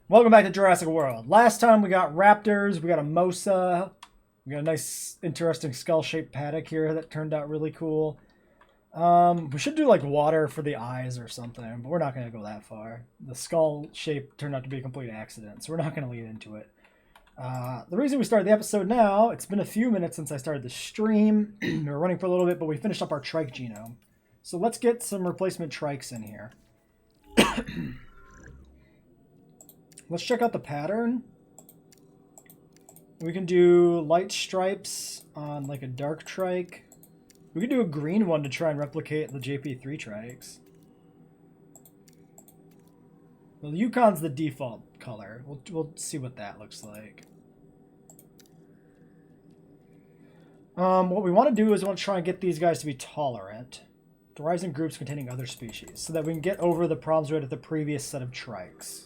Welcome back to Jurassic World. Last time we got raptors, we got a mosa, we got a nice, interesting skull-shaped paddock here that turned out really cool. We should do like water for the eyes or something, but we're not going to go that far. The skull shape turned out to be a complete accident, so we're not going to lead into it. The reason we started the episode now, it's been a few minutes since I started the stream. We were running for a little bit, but we finished up our trike genome. So let's get some replacement trikes in here. Let's check out the pattern. We can do light stripes on like a dark trike. We could do a green one to try and replicate the JP3 trikes. Well, the Yukon's the default color. We'll see what that looks like. What we want to do is we want to try and get these guys to be tolerant to rising groups containing other species, so that we can get over the problems we had with the previous set of trikes.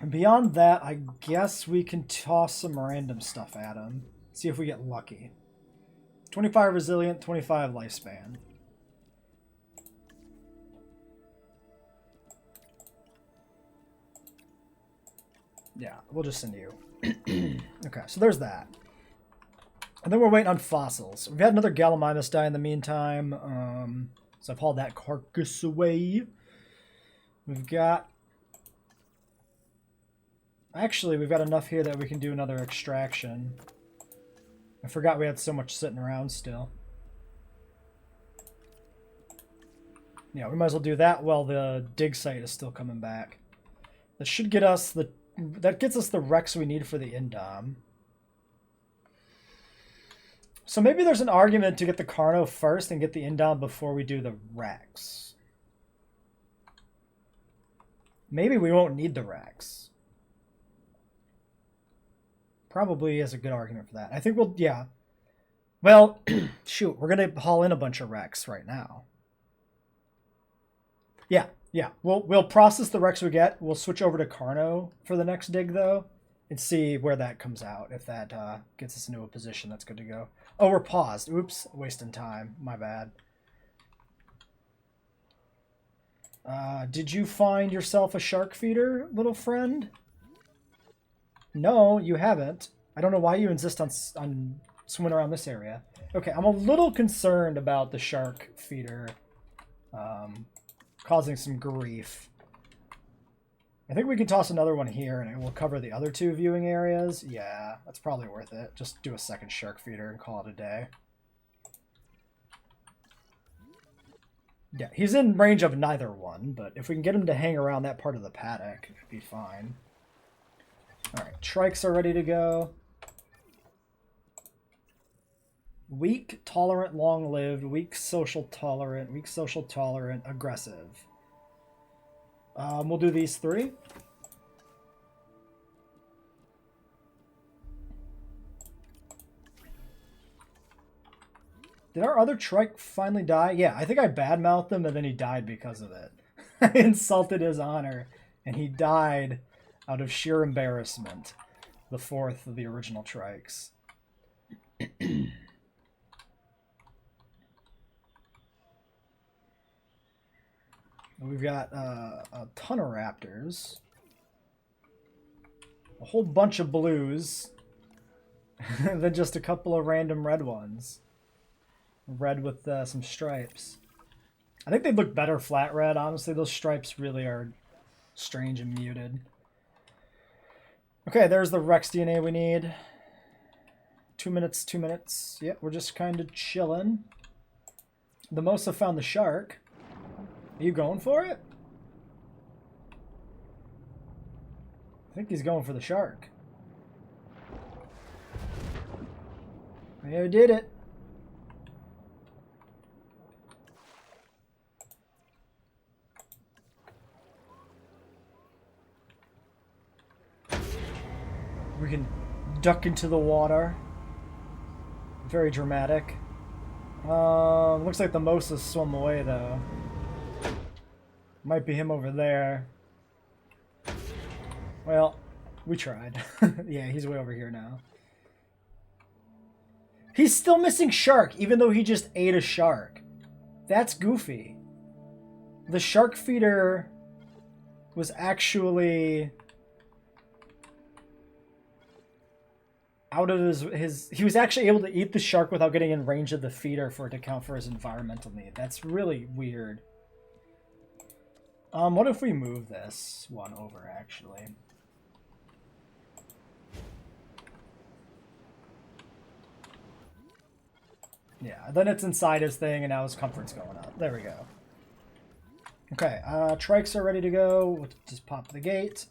And beyond that, I guess we can toss some random stuff at them. See if we get lucky. 25 resilient, 25 lifespan. Yeah, we'll just send you. Okay, so there's that. And then we're waiting on fossils. We've had another Gallimimus die in the meantime. So I've hauled that carcass away. We've got... Actually, we've got enough here that we can do another extraction. I forgot we had so much sitting around still. Yeah, we might as well do that while the dig site is still coming back. That should get us the... That gets us the Rex we need for the Indom. So maybe there's an argument to get the Carno first and get the Indom before we do the Rex. Maybe we won't need the Rex. Probably is a good argument for that. I think we'll, yeah. Well, shoot, we're going to haul in a bunch of Rex right now. Yeah. We'll process the Rex we get. We'll switch over to Carno for the next dig, though, and see where that comes out. If that gets us into a position that's good to go. Oh, we're paused. Oops, wasting time. My bad. Did you find yourself a shark feeder, little friend? No, you haven't. I don't know why you insist on swimming around this area. Okay, I'm a little concerned about the shark feeder causing some grief. I think we can toss another one here and it will cover the other two viewing areas. Yeah, that's probably worth it. Just do a second shark feeder and call it a day. Yeah, he's in range of neither one, but if we can get him to hang around that part of the paddock, it'd be fine. Alright, trikes are ready to go. Weak, tolerant, long-lived, weak, social tolerant, aggressive. We'll do these three. Did our other trike finally die? Yeah, I think I badmouthed him and then he died because of it. I insulted his honor and he died out of sheer embarrassment. The fourth of the original trikes. We've got a ton of raptors. A whole bunch of blues. And then just a couple of random red ones. Red with some stripes. I think they'd look better flat red. Honestly, those stripes really are strange and muted. Okay, there's the Rex DNA we need. 2 minutes, 2 minutes. Yep, we're just kind of chilling. The Mosa found the shark. Are you going for it? I think he's going for the shark. You did it. We can duck into the water. Very dramatic. Looks like the Mosa swum away though. Might be him over there. Well, we tried. Yeah, he's way over here now. He's still missing shark, even though he just ate a shark. That's goofy. The shark feeder was actually out of his he was actually able to eat the shark without getting in range of the feeder for it to count for his environmental need. That's really weird. What if we move this one over, actually? Yeah, then it's inside his thing, and now his comfort's going up. There we go. Okay, trikes are ready to go. We'll just pop the gate.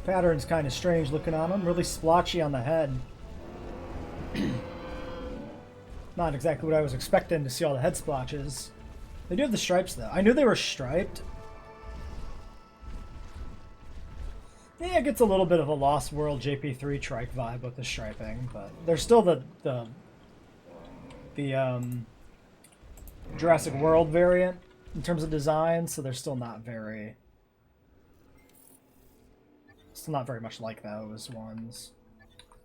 Pattern's kind of strange looking on him. Really splotchy on the head. Not exactly what I was expecting to see all the head splotches. They do have the stripes, though. I knew they were striped. Yeah, it gets a little bit of a Lost World JP3 trike vibe with the striping, but they're still the Jurassic World variant in terms of design, so they're still not very much like those ones.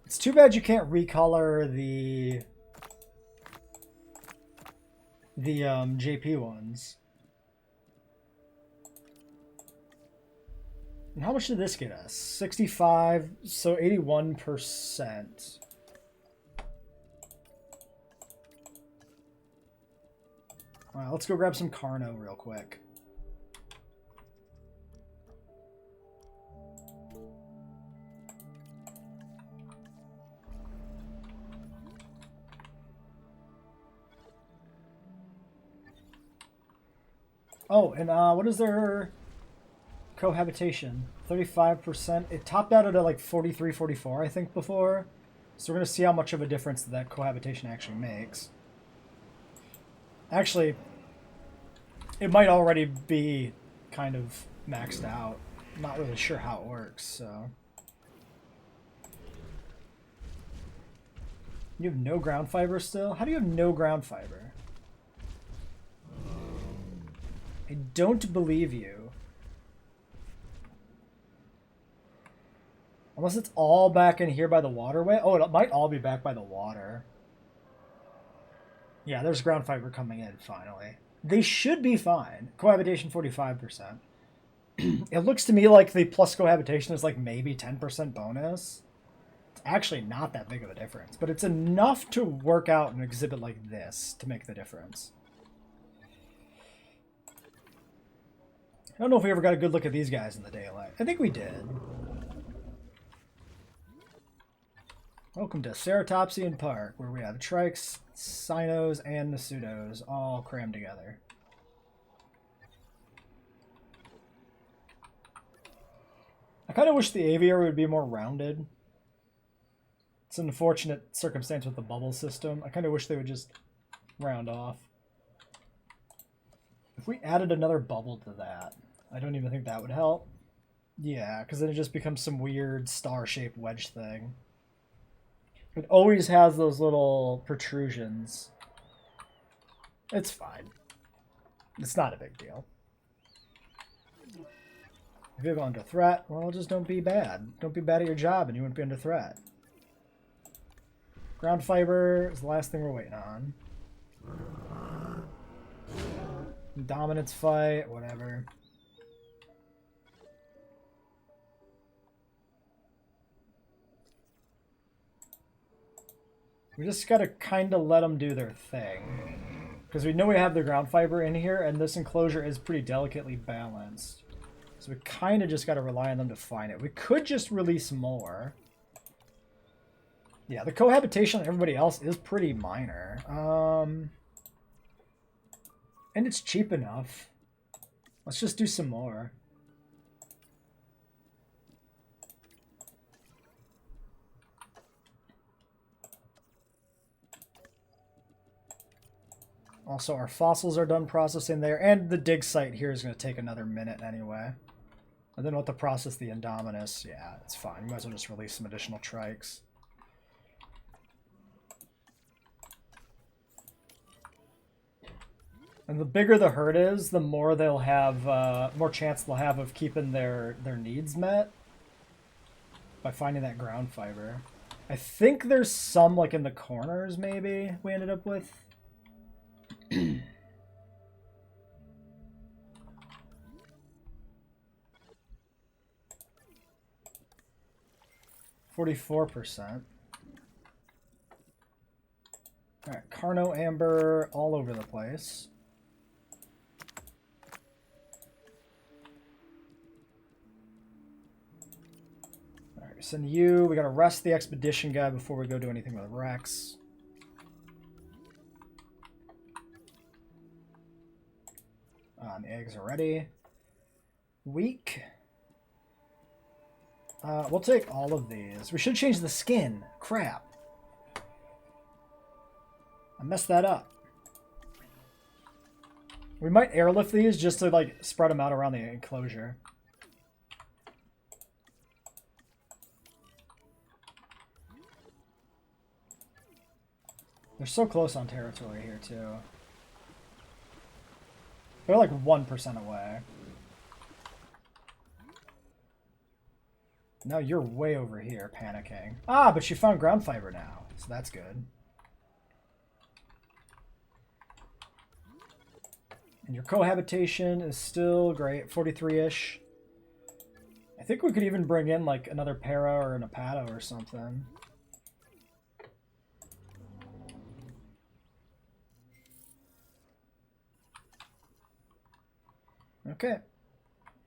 It's too bad you can't recolor the JP ones. And how much did this get us? 65, so 81%. Alright, let's go grab some Carno real quick. Oh, and what is their cohabitation? 35%. It topped out at like 43, 44, I think, before. So we're going to see how much of a difference that cohabitation actually makes. Actually, it might already be kind of maxed out. I'm not really sure how it works, so. You have no ground fiber still? How do you have no ground fiber? I don't believe you. Unless it's all back in here by the waterway. Oh, it might all be back by the water. Yeah, there's ground fiber coming in, finally. They should be fine. Cohabitation 45%. It looks to me like the plus cohabitation is like maybe 10% bonus. It's actually not that big of a difference, but it's enough to work out an exhibit like this to make the difference. I don't know if we ever got a good look at these guys in the daylight. I think we did. Welcome to Ceratopsian Park, where we have trikes, cynos, and Nasudos all crammed together. I kind of wish the aviary would be more rounded. It's an unfortunate circumstance with the bubble system. I kind of wish they would just round off. If we added another bubble to that, I don't even think that would help. Yeah, because then it just becomes some weird star-shaped wedge thing. It always has those little protrusions. It's fine. It's not a big deal. If you're under threat, well, just don't be bad. Don't be bad at your job and you wouldn't be under threat. Ground fiber is the last thing we're waiting on. Dominance fight, whatever. We just gotta kind of let them do their thing. Because we know we have the ground fiber in here, and this enclosure is pretty delicately balanced. So we kind of just gotta rely on them to find it. We could just release more. Yeah, the cohabitation on everybody else is pretty minor. And it's cheap enough. Let's just do some more. Also, our fossils are done processing there, and the dig site here is going to take another minute anyway. And then we'll have to process the Indominus. Yeah, it's fine. We might as well just release some additional trikes. And the bigger the herd is, the more they'll have, more chance they'll have of keeping their needs met. by finding that ground fiber. I think there's some like in the corners maybe we ended up with. 44%. Alright, Carno Amber all over the place. Alright, send you. We gotta rest the expedition guy before we go do anything with Rex. The eggs are ready. Weak. We'll take all of these. We should change the skin. Crap. I messed that up. We might airlift these just to like spread them out around the enclosure. They're so close on territory here too. They're like 1% away. No, you're way over here panicking. Ah, but you found ground fiber now, so that's good. And your cohabitation is still great, 43-ish. I think we could even bring in like another para or an Apata or something. Okay.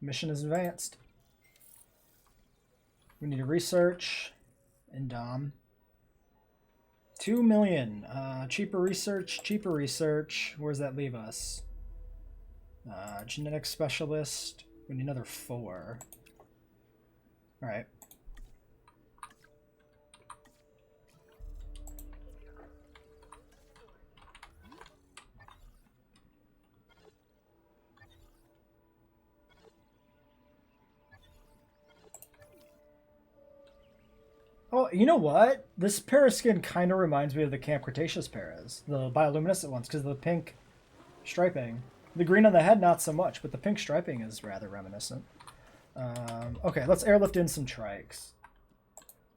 Mission is advanced. We need to research and Dom. 2 million. Cheaper research, cheaper research. Where does that leave us? Genetic specialist. We need another 4. Alright. Oh, you know what? This para skin kind of reminds me of the Camp Cretaceous paras, the bioluminescent ones, because of the pink striping. The green on the head, not so much, but the pink striping is rather reminiscent. Okay, let's airlift in some trikes.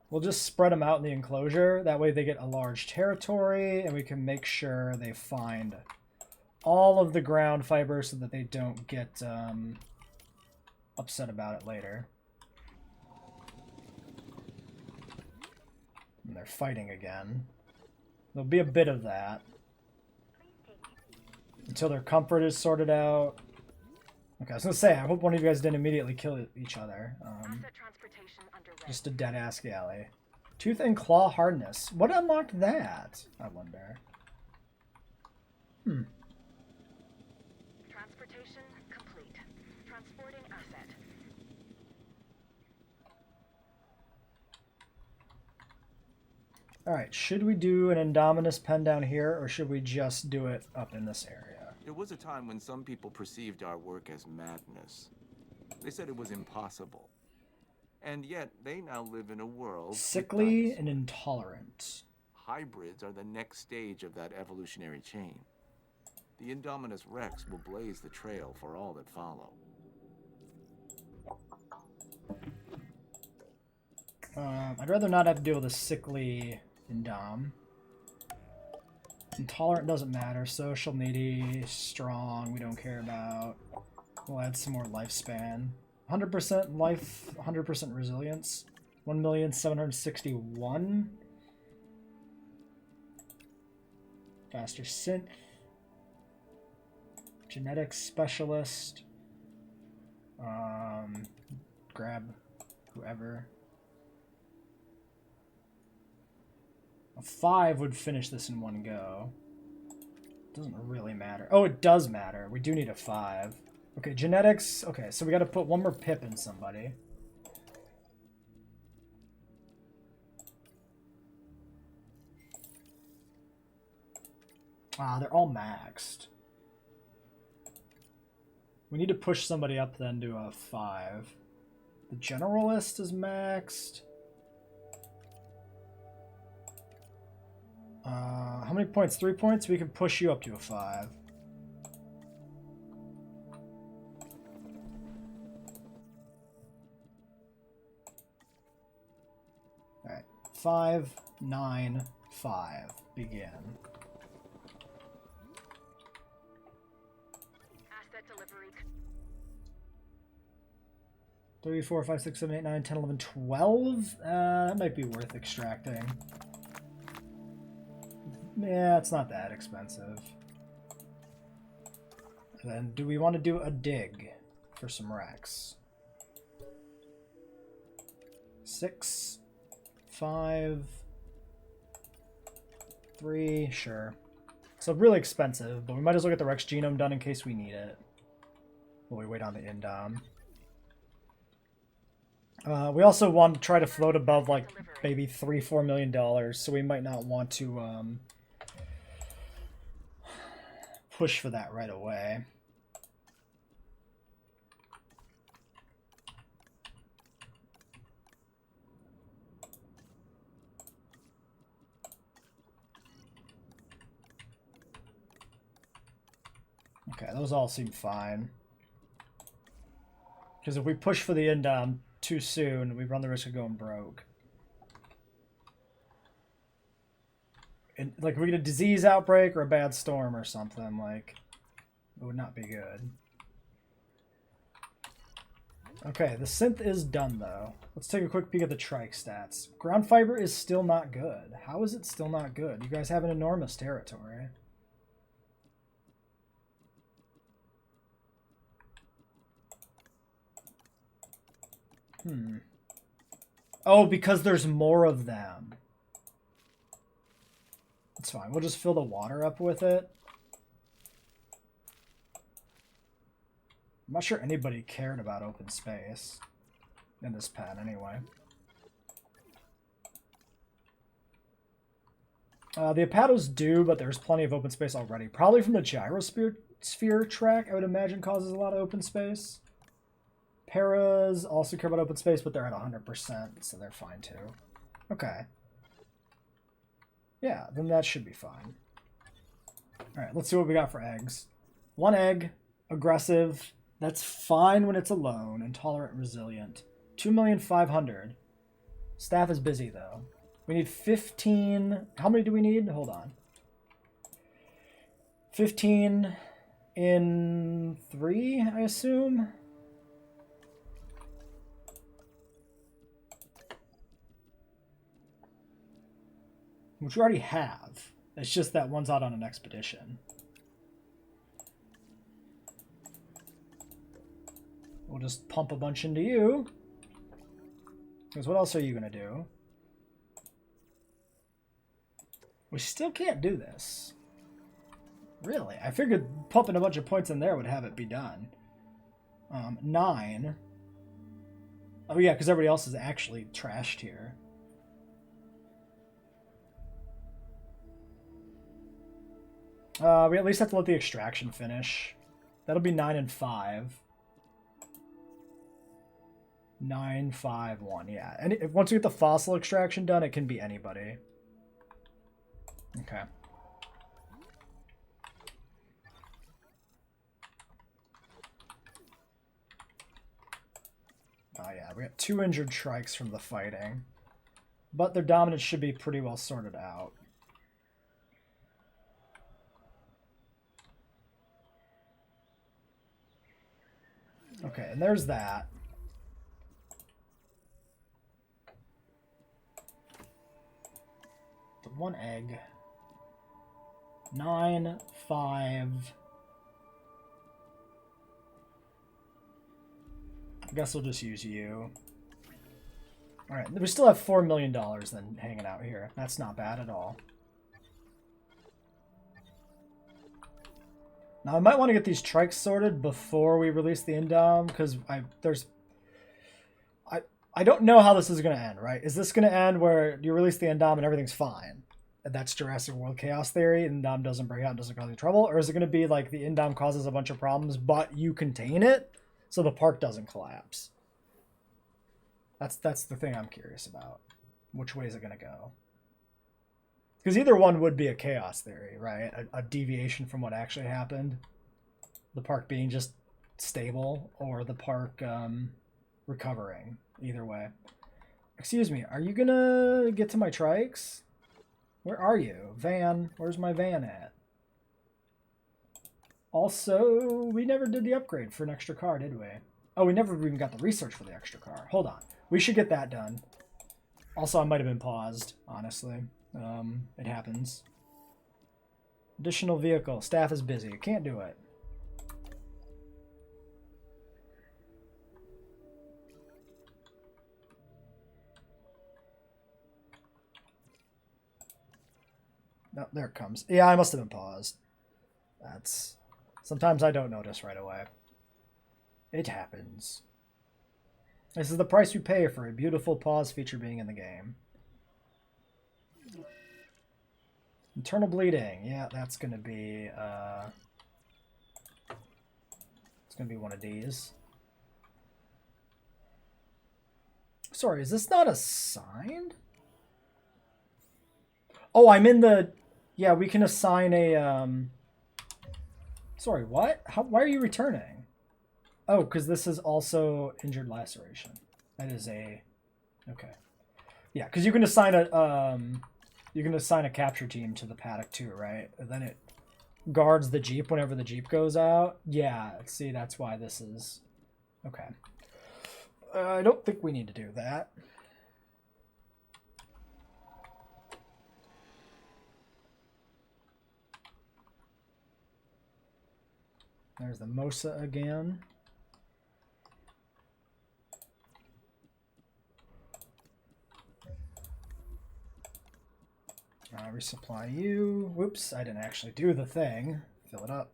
We'll just spread them out in the enclosure. That way they get a large territory, and we can make sure they find all of the ground fiber so that they don't get upset about it later. And they're fighting again. There'll be a bit of that. Until their comfort is sorted out. Okay, I was going to say, I hope one of you guys didn't immediately kill each other. Just a dead-ass galley. Tooth and claw hardness. What unlocked that? I wonder. Transportation complete. Transporting asset. Alright, should we do an Indominus pen down here, or should we just do it up in this area? There was a time when some people perceived our work as madness. They said it was impossible. And yet, they now live in a world... Sickly and intolerant. Hybrids are the next stage of that evolutionary chain. The Indominus Rex will blaze the trail for all that follow. I'd rather not have to deal with a sickly Indom. Intolerant doesn't matter. Social, needy, strong, we don't care about. We'll add some more lifespan. 100% life, 100% resilience. 1,761,000. Faster synth. Genetics specialist. Grab whoever. A 5 would finish this in one go. Doesn't really matter. Oh, it does matter. We do need a 5. Okay, genetics. Okay, so we got to put one more pip in somebody. Ah, they're all maxed. We need to push somebody up then to a 5. The generalist is maxed. How many points? 3 points? We can push you up to a 5. 595. Begin. Asset delivery. 3, 4, 5, 6, 7, 8, 9, 10, 11, 12. That might be worth extracting. Yeah, it's not that expensive. And then, do we want to do a dig for some Rex? 6, 5, 3, sure. So really expensive, but we might as well get the Rex genome done in case we need it. While we wait on the Indom. We also want to try to float above like maybe $3-4 million, so we might not want to push for that right away. Okay, those all seem fine. Because if we push for the Indom too soon, we run the risk of going broke. And, like, if we get a disease outbreak or a bad storm or something, like, it would not be good. Okay, the synth is done, though. Let's take a quick peek at the trike stats. Ground fiber is still not good. How is it still not good? You guys have an enormous territory. Oh, because there's more of them. It's fine. We'll just fill the water up with it. I'm not sure anybody cared about open space in this pen anyway. The Apatos do, but there's plenty of open space already. Probably from the gyrosphere track, I would imagine, causes a lot of open space. Paras also care about open space, but they're at 100%, so they're fine too. Okay. Yeah, then that should be fine. Alright, let's see what we got for eggs. 1 egg, aggressive. That's fine when it's alone. Intolerant, resilient. 2,500,000. Staff is busy, though. We need 15... How many do we need? Hold on. 15 in 3, I assume? Which we already have. It's just that one's out on an expedition. We'll just pump a bunch into you. Because what else are you going to do? We still can't do this. Really? I figured pumping a bunch of points in there would have it be done. 9. Oh yeah, because everybody else is actually trashed here. We at least have to let the extraction finish. That'll be 9 and 5. 9, 5, 1, yeah. And once we get the fossil extraction done, it can be anybody. Okay. Oh yeah, we got 2 injured trikes from the fighting. But their dominance should be pretty well sorted out. Okay, and there's that. The 1 egg. 9, 5. I guess we'll just use you. Alright, we still have $4 million then hanging out here. That's not bad at all. Now, I might want to get these trikes sorted before we release the Indom, because I don't know how this is going to end, right? Is this going to end where you release the Indom and everything's fine? And that's Jurassic World Chaos Theory, and Indom doesn't break out and doesn't cause any trouble? Or is it going to be like the Indom causes a bunch of problems, but you contain it, so the park doesn't collapse? That's the thing I'm curious about. Which way is it going to go? Because either one would be a chaos theory, right? A deviation from what actually happened. The park being just stable, or the park recovering. Either way. Excuse me, are you gonna get to my trikes? Where are you? Van, where's my van at? Also, we never did the upgrade for an extra car, did we? Oh, we never even got the research for the extra car. Hold on. We should get that done. Also, I might have been paused, honestly. It happens. Additional vehicle. Staff is busy. Can't do it. No, there it comes. Yeah, I must have been paused. That's... Sometimes I don't notice right away. It happens. This is the price we pay for a beautiful pause feature being in the game. Internal bleeding. Yeah, that's going to be... it's going to be one of these. Sorry, is this not assigned? Oh, I'm in the... Yeah, we can assign a... Sorry, what? Why are you returning? Oh, because this is also injured laceration. That is a... Okay. Yeah, because you can assign a... You can assign a capture team to the paddock too, right? And then it guards the Jeep whenever the Jeep goes out. Yeah, see, that's why this is... Okay. I don't think we need to do that. There's the Mosa again. Resupply you. Whoops, I didn't actually do the thing. Fill it up.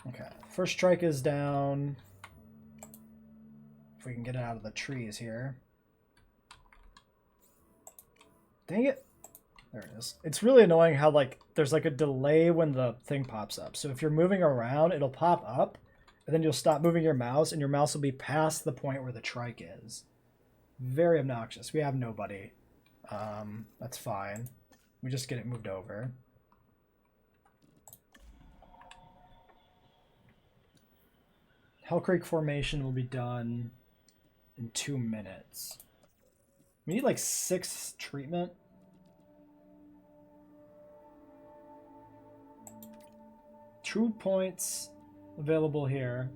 Okay, first strike is down. If we can get it out of the trees here. Dang it. There it is. It's really annoying how, like, there's like a delay when the thing pops up. So if you're moving around, it'll pop up, and then you'll stop moving your mouse, and your mouse will be past the point where the trike is. Very obnoxious. We have nobody. That's fine. We just get it moved over. Hell Creek formation will be done in 2 minutes. We need like 6 treatment. True points available here.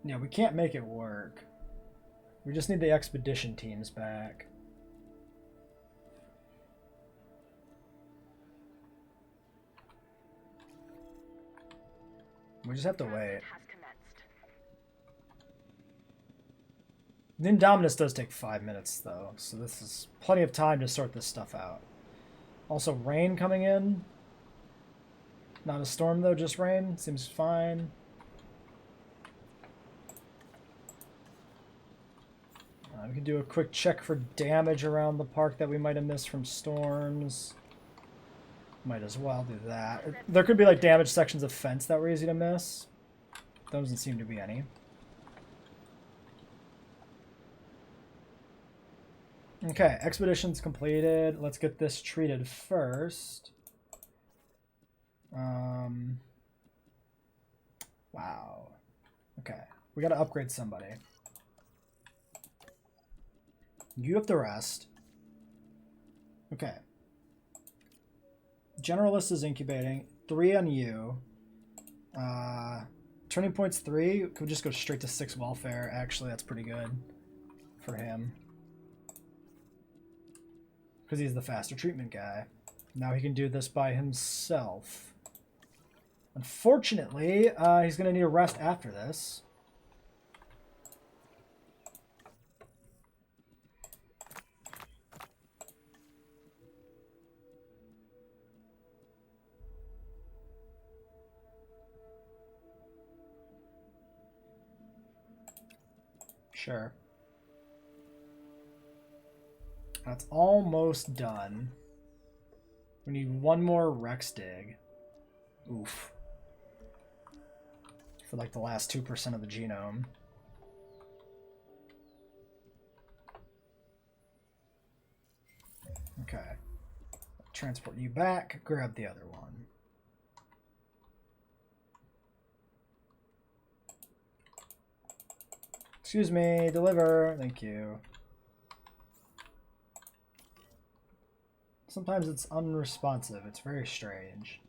Yeah, we can't make it work. We just need the expedition teams back. We just have to wait. The Indominus does take 5 minutes, though, so this is plenty of time to sort this stuff out. Also, rain coming in. Not a storm, though, just rain. Seems fine. We can do a quick check for damage around the park that we might have missed from storms. Might as well do that. There could be like damaged sections of fence that were easy to miss. There doesn't seem to be any. Okay, expedition's completed. Let's get this treated first. Wow. Okay, we gotta upgrade somebody. You have the rest. Okay. Generalist is incubating. 3 on you. Turning points 3. Could just go straight to 6 welfare. Actually, that's pretty good for him. Because he's the faster treatment guy. Now he can do this by himself. Unfortunately, he's going to need a rest after this. Sure. That's almost done. We need 1 more Rex dig. Oof. For like the last 2% of the genome. Okay. Transport you back, grab the other one. Excuse me, deliver. Thank you. Sometimes it's unresponsive. It's very strange.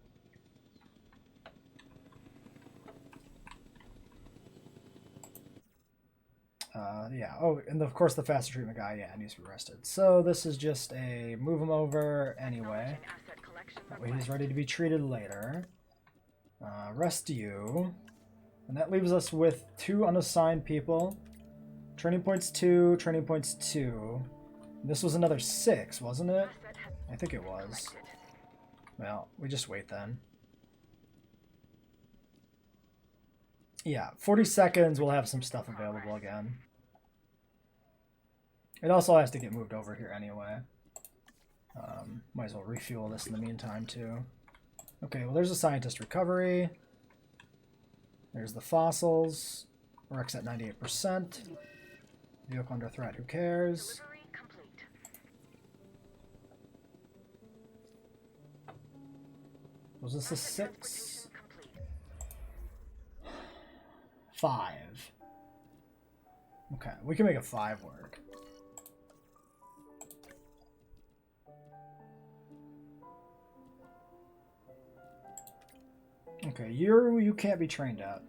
Yeah. Oh, and of course the faster treatment guy, yeah, needs to be arrested. So this is just a move him over anyway. That way he's ready to be treated later. Arrest you. And that leaves us with 2 unassigned people. Training points 2, training points 2. This was another 6, wasn't it? I think it was. Well, we just wait then. Yeah, 40 seconds we'll have some stuff available again. It also has to get moved over here anyway. Might as well refuel this in the meantime too. Okay, well there's a scientist recovery. There's the fossils. Rex at 98%. Vehicle under threat, who cares? Was this a 6? 5. Okay, we can make a 5 work. Okay, you can't be trained at.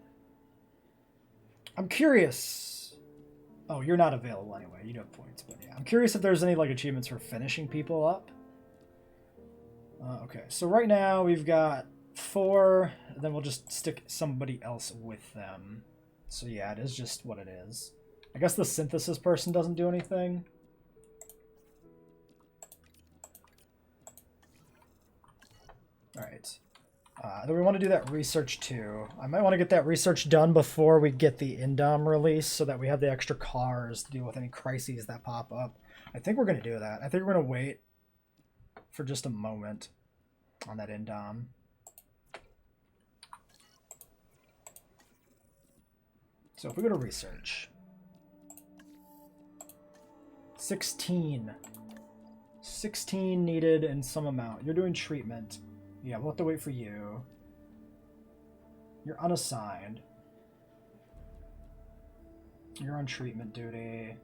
I'm curious. Oh, you're not available anyway. You don't have points, but yeah. I'm curious if there's any like achievements for finishing people up. Okay, so right now we've got 4, and then we'll just stick somebody else with them. So yeah, it is just what it is. I guess the synthesis person doesn't do anything. Alright. Then we want to do that research too. I might want to get that research done before we get the Indom release so that we have the extra cars to deal with any crises that pop up. I think we're going to do that. I think we're going to wait for just a moment on that Indom. So if we go to research, 16 needed in some amount. You're doing treatment. Yeah, we'll have to wait for you. You're unassigned. You're on treatment duty.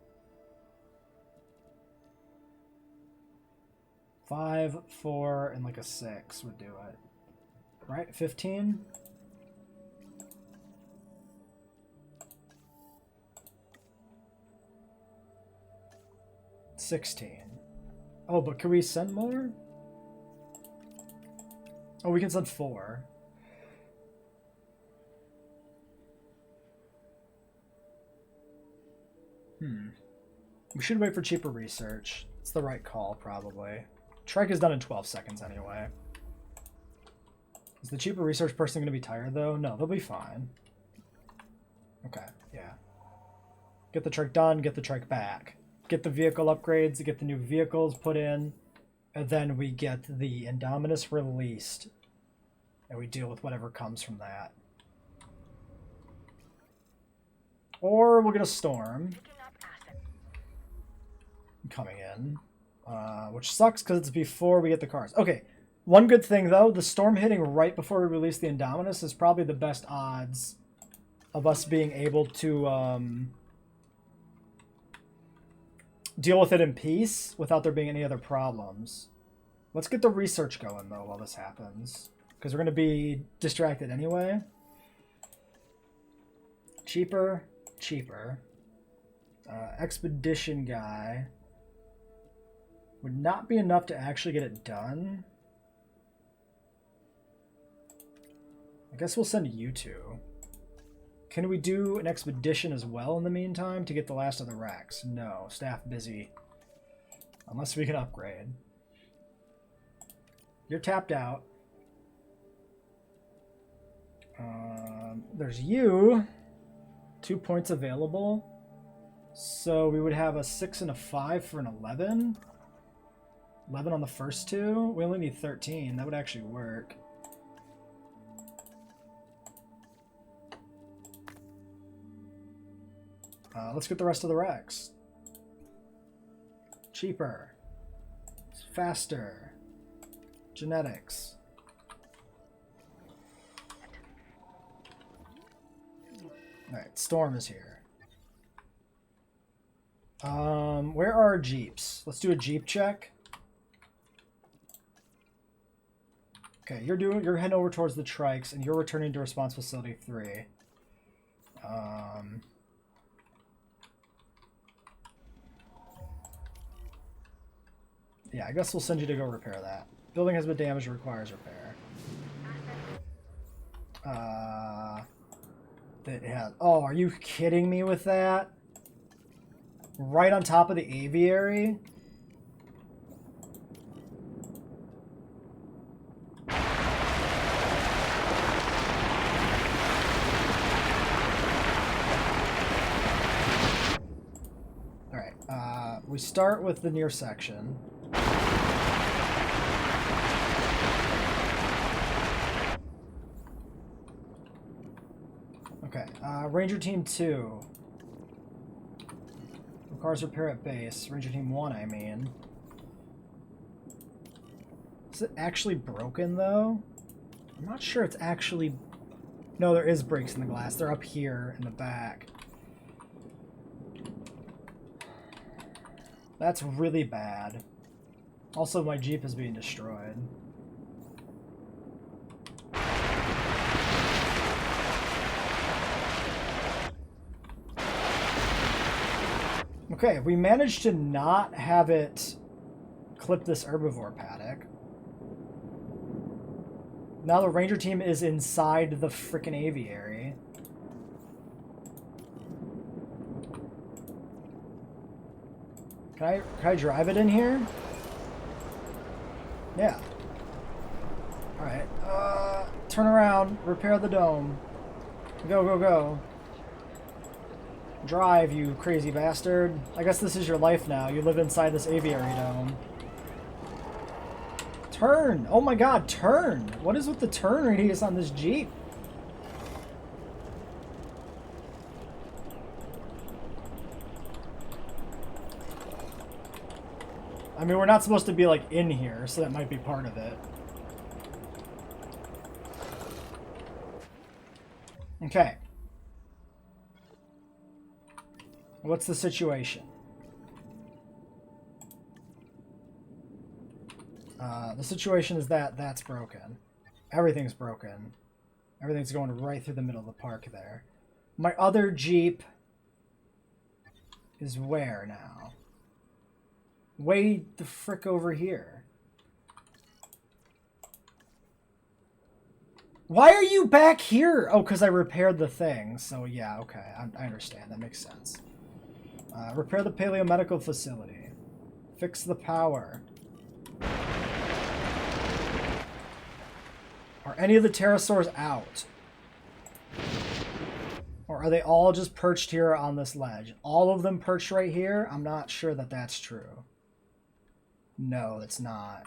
5, 4, and like a 6 would do it. Right? 15? $16. Oh, but can we send more? Oh, we can send 4. We should wait for cheaper research. It's the right call, probably. Trek is done in 12 seconds anyway. Is the cheaper research person going to be tired, though? No, they'll be fine. Okay, yeah. Get the Trek done, get the Trek back. Get the vehicle upgrades, get the new vehicles put in, and then we get the Indominus released, and we deal with whatever comes from that. Or we'll get a storm coming in, which sucks because it's before we get the cars. Okay, one good thing though, the storm hitting right before we release the Indominus is probably the best odds of us being able to deal with it in peace without there being any other problems. Let's get the research going though while this happens, because we're going to be distracted anyway. Cheaper. Expedition guy would not be enough to actually get it done. I guess we'll send you two. Can we do an expedition as well in the meantime to get the last of the Rex? No, staff busy. Unless we can upgrade. You're tapped out. There's you. 2 points available. So we would have a 6 and a 5 for an 11. 11 on the first 2. We only need 13. That would actually work. Let's get the rest of the Rex. Cheaper. Faster. Genetics. Alright, Storm is here. Where are our jeeps? Let's do a jeep check. Okay, you're heading over towards the trikes, and you're returning to response facility 3. Yeah, I guess we'll send you to go repair that. Building has been damaged, requires repair. Yeah. Oh, are you kidding me with that? Right on top of the aviary? Alright, we start with the near section. Okay, Ranger Team 2. Requires repair at base. Ranger Team 1, I mean. Is it actually broken, though? I'm not sure it's actually... No, there is breaks in the glass. They're up here in the back. That's really bad. Also, my Jeep is being destroyed. Okay, we managed to not have it clip this herbivore paddock. Now the ranger team is inside the frickin' aviary. Can I drive it in here? Yeah. Alright. Turn around. Repair the dome. Go, go, go. Drive, you crazy bastard. I guess this is your life now. You live inside this aviary dome. Turn! Oh my god, turn! What is with the turn radius on this Jeep? I mean, we're not supposed to be, like, in here, so that might be part of it. Okay. What's the situation? The situation is that that's broken. Everything's broken. Everything's going right through the middle of the park there. My other Jeep is where now? Way the frick over here. Why are you back here? Oh, because I repaired the thing. So yeah, okay. I understand. That makes sense. Repair the paleomedical facility. Fix the power. Are any of the pterosaurs out? Or are they all just perched here on this ledge? All of them perched right here? I'm not sure that that's true. No, it's not.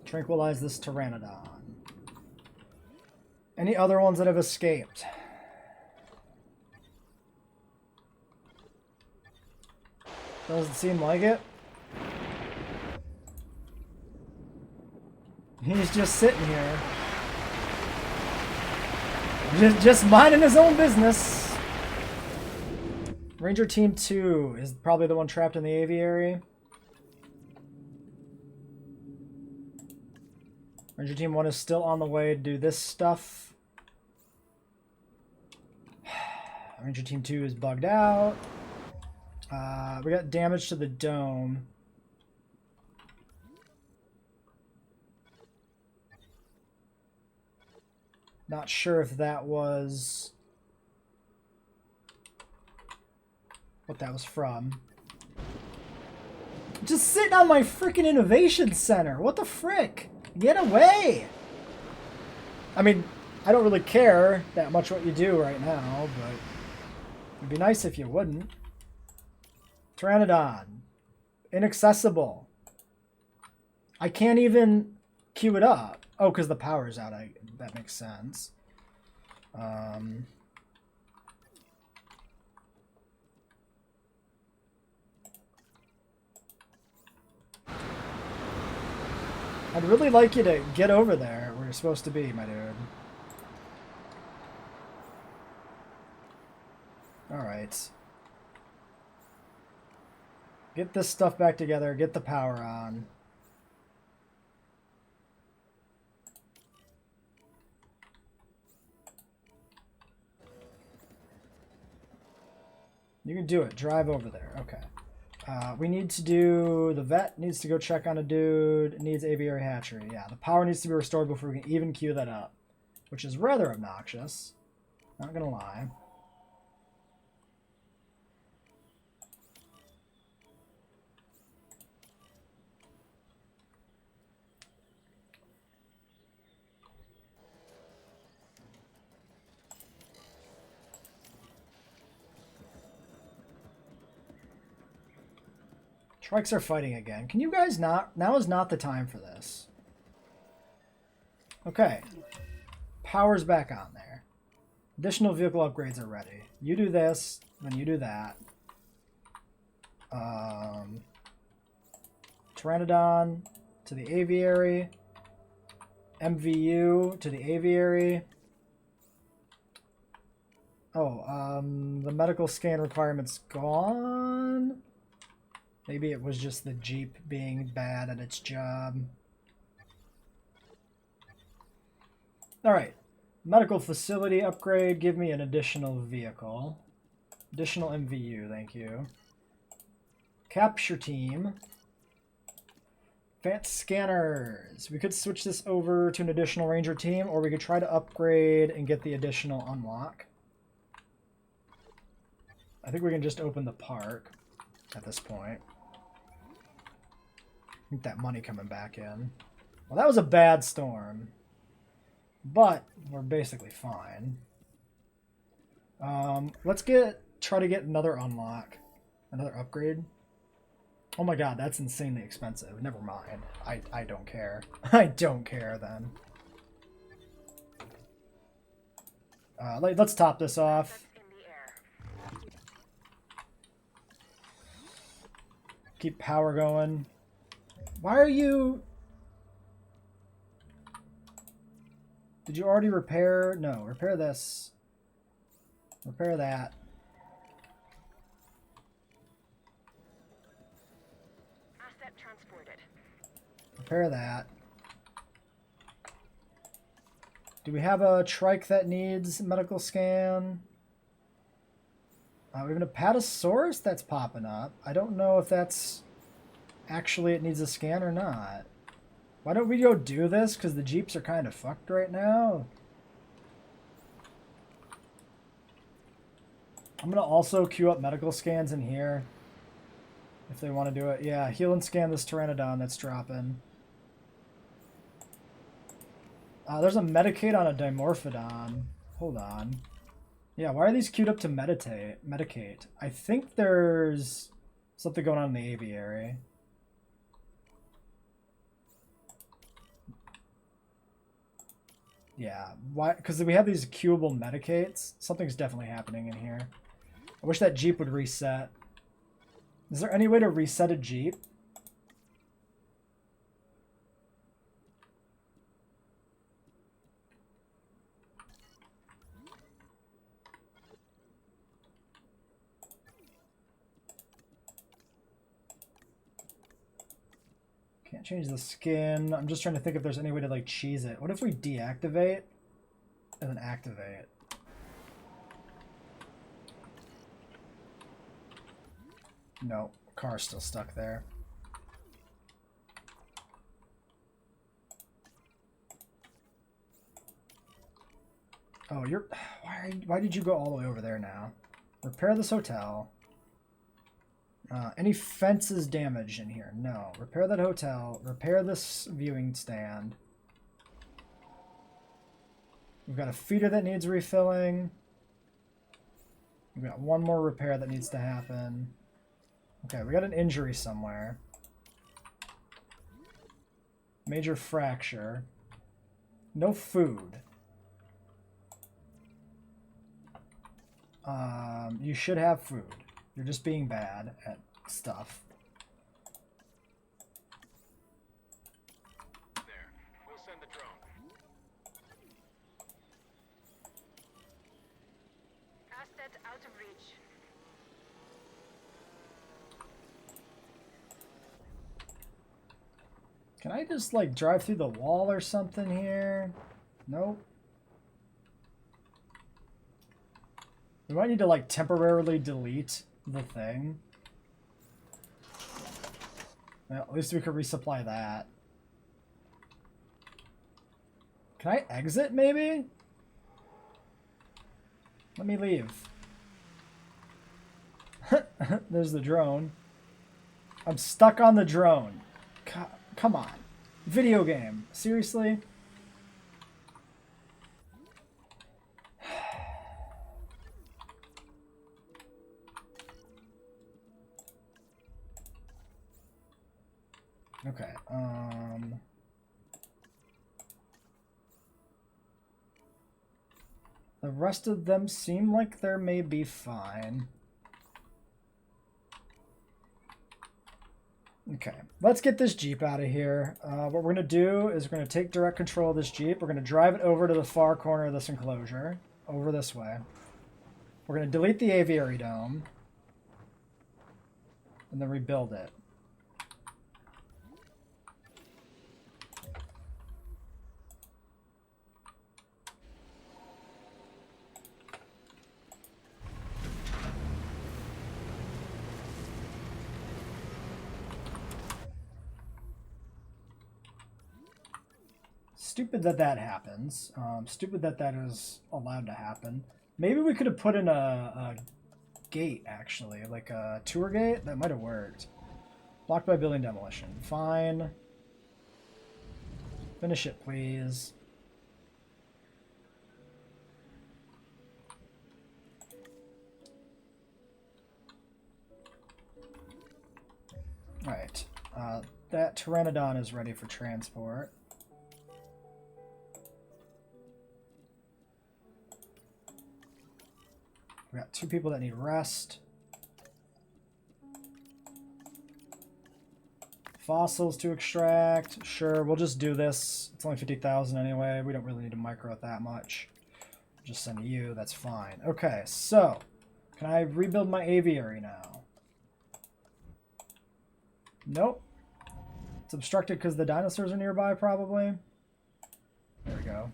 Tranquilize this pteranodon. Any other ones that have escaped? Doesn't seem like it. He's just sitting here. Just minding his own business. Ranger Team 2 is probably the one trapped in the aviary. Ranger Team 1 is still on the way to do this stuff. Ranger Team 2 is bugged out. We got damage to the dome. Not sure if that was what that was from. Just sitting on my freaking innovation center. What the frick? Get away! I mean, I don't really care that much what you do right now, but it'd be nice if you wouldn't. Pteranodon. Inaccessible. I can't even queue it up. Oh, because the power's out. That makes sense. I'd really like you to get over there where you're supposed to be, my dude. Alright. Get this stuff back together. Get the power on. You can do it. Drive over there. Okay. We need to do... The vet needs to go check on a dude. It needs aviary hatchery. Yeah, the power needs to be restored before we can even queue that up. Which is rather obnoxious. Not gonna lie. Trikes are fighting again. Can you guys not? Now is not the time for this. Okay. Power's back on there. Additional vehicle upgrades are ready. You do this, then you do that. Pteranodon to the aviary. MVU to the aviary. Oh, the medical scan requirement's gone. Maybe it was just the Jeep being bad at its job. Alright. Medical facility upgrade. Give me an additional vehicle. Additional MVU, thank you. Capture team. Advanced scanners. We could switch this over to an additional ranger team, or we could try to upgrade and get the additional unlock. I think we can just open the park at this point. Get that money coming back in. Well, that was a bad storm. But we're basically fine. Let's try to get another unlock. Another upgrade. Oh my god, that's insanely expensive. Never mind. I don't care. I don't care then. Let's top this off. Keep power going. Why are you... Did you already repair? No, repair this. Repair that. Asset transported. Repair that. Do we have a trike that needs medical scan? We have an Apatosaurus that's popping up. I don't know if that's actually it needs a scan or not. Why don't we go do this? Because the Jeeps are kind of fucked right now. I'm going to also queue up medical scans in here. If they want to do it. Yeah, heal and scan this Pteranodon that's dropping. There's a Medicate on a Dimorphodon. Hold on. Yeah, why are these queued up to Medicate? I think there's something going on in the aviary. Yeah, why? Because we have these queuable Medicates. Something's definitely happening in here. I wish that Jeep would reset. Is there any way to reset a Jeep? Can't change the skin. I'm just trying to think if there's any way to like cheese it. What if we deactivate and then activate? No, car's still stuck there. Oh, you're... Why did you go all the way over there now? Repair this hotel. Any fences damaged in here? No. Repair that hotel. Repair this viewing stand. We've got a feeder that needs refilling. We've got one more repair that needs to happen. Okay, we got an injury somewhere. Major fracture. No food. You should have food. You're just being bad at stuff. There. We'll send the drone. Asset Asset out of reach. Can I just, like, drive through the wall or something here? Nope. We might need to, like, temporarily delete the thing. Well, at least we could resupply that. Can I exit, maybe? Let me leave. There's the drone. I'm stuck on the drone. Come on. Video game. Seriously? Okay, the rest of them seem like they may be fine. Okay, let's get this Jeep out of here. What we're going to do is we're going to take direct control of this Jeep. We're going to drive it over to the far corner of this enclosure. Over this way. We're going to delete the aviary dome. And then rebuild it. Stupid that that happens. Stupid that that is allowed to happen. Maybe we could have put in a gate, actually. Like a tour gate? That might have worked. Blocked by building demolition. Fine. Finish it, please. Alright. That Pteranodon is ready for transport. We got 2 people that need rest. Fossils to extract. Sure, we'll just do this. It's only 50,000 anyway. We don't really need to micro it that much. Just send you. That's fine. Okay, so can I rebuild my aviary now? Nope. It's obstructed because the dinosaurs are nearby, probably. There we go.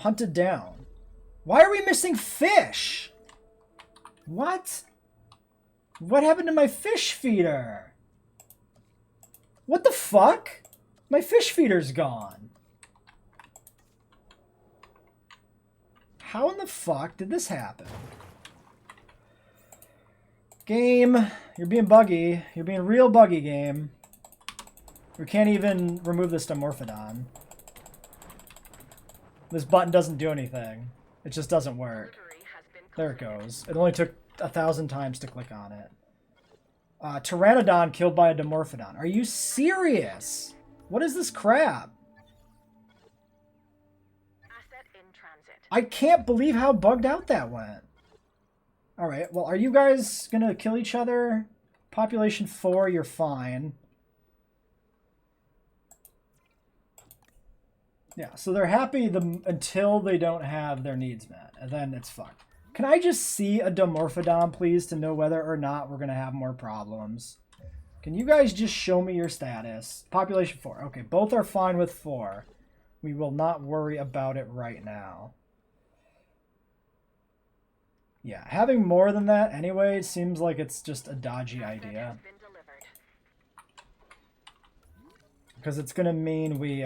Hunted down. Why are we missing fish? What? What happened to my fish feeder? What the fuck? My fish feeder's gone. How in the fuck did this happen? Game, you're being buggy. You're being real buggy, game. We can't even remove this Dimorphodon. This button doesn't do anything. It just doesn't work. There it goes. It only took 1,000 times to click on it. Pteranodon killed by a Dimorphodon. Are you serious? What is this crap? Asset in transit. I can't believe how bugged out that went. Alright, well, are you guys gonna kill each other? Population 4, you're fine. Yeah, so they're happy until they don't have their needs met, and then it's fucked. Can I just see a Dimorphodon, please, to know whether or not we're going to have more problems? Can you guys just show me your status? Population 4. Okay, both are fine with 4. We will not worry about it right now. Yeah, having more than that anyway seems like it's just a dodgy idea. Because it's going to mean we...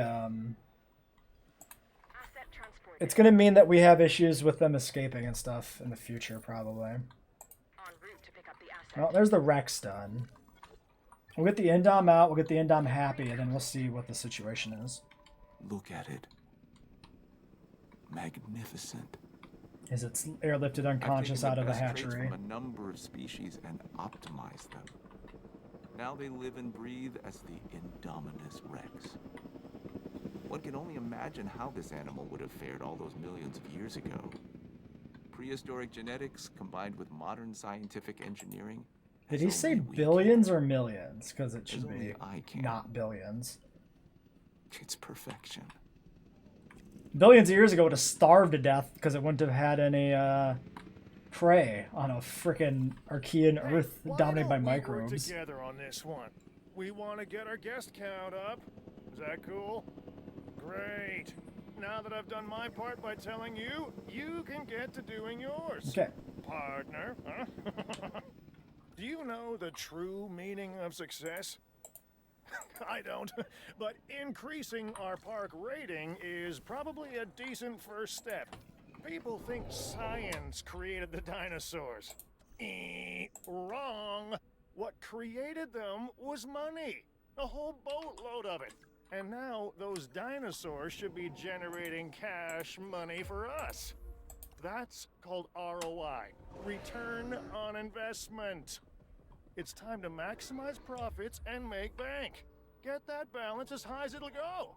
It's going to mean that we have issues with them escaping and stuff in the future, probably. Well, there's the Rex done. We'll get the Indom out, we'll get the Indom happy, and then we'll see what the situation is. Look at it. Magnificent. Is it's airlifted unconscious out of the hatchery. From a number of species and optimized them. Now they live and breathe as the Indominus Rex. One can only imagine how this animal would have fared all those millions of years ago. Prehistoric genetics combined with modern scientific engineering Did he as say only we billions can. or millions? Because it As should only be I can. not billions. It's perfection. Billions of years ago would have starved to death because it wouldn't have had any prey on a frickin' Archean Earth dominated by why don't we work microbes. together on this one? We want to get our guest count up. Is that cool? Great. Now that I've done my part by telling you, you can get to doing yours. Okay. Partner, huh? Do you know the true meaning of success? I don't, but increasing our park rating is probably a decent first step. People think science created the dinosaurs. Wrong. What created them was money. A whole boatload of it. And now those dinosaurs should be generating cash money for us. That's called ROI. Return on investment. It's time to maximize profits and make bank. Get that balance as high as it'll go.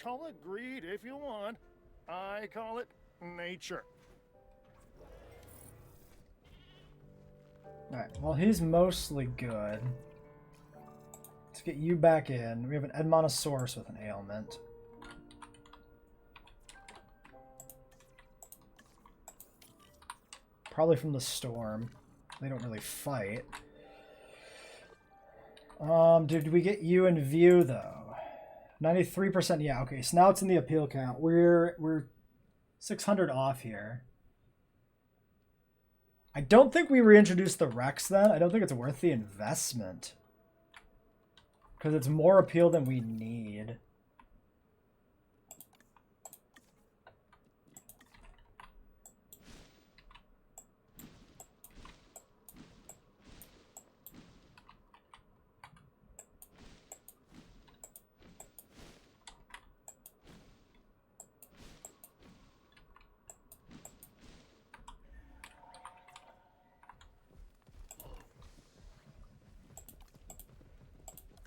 Call it greed if you want. I call it nature. Alright, well, he's mostly good. Let's get you back in. We have an Edmontosaurus with an ailment. Probably from the storm. They don't really fight. Did we get you in view though? 93%, yeah, okay. So now it's in the appeal count. We're 600 off here. I don't think we reintroduced the Rex then. I don't think it's worth the investment. Because it's more appeal than we need.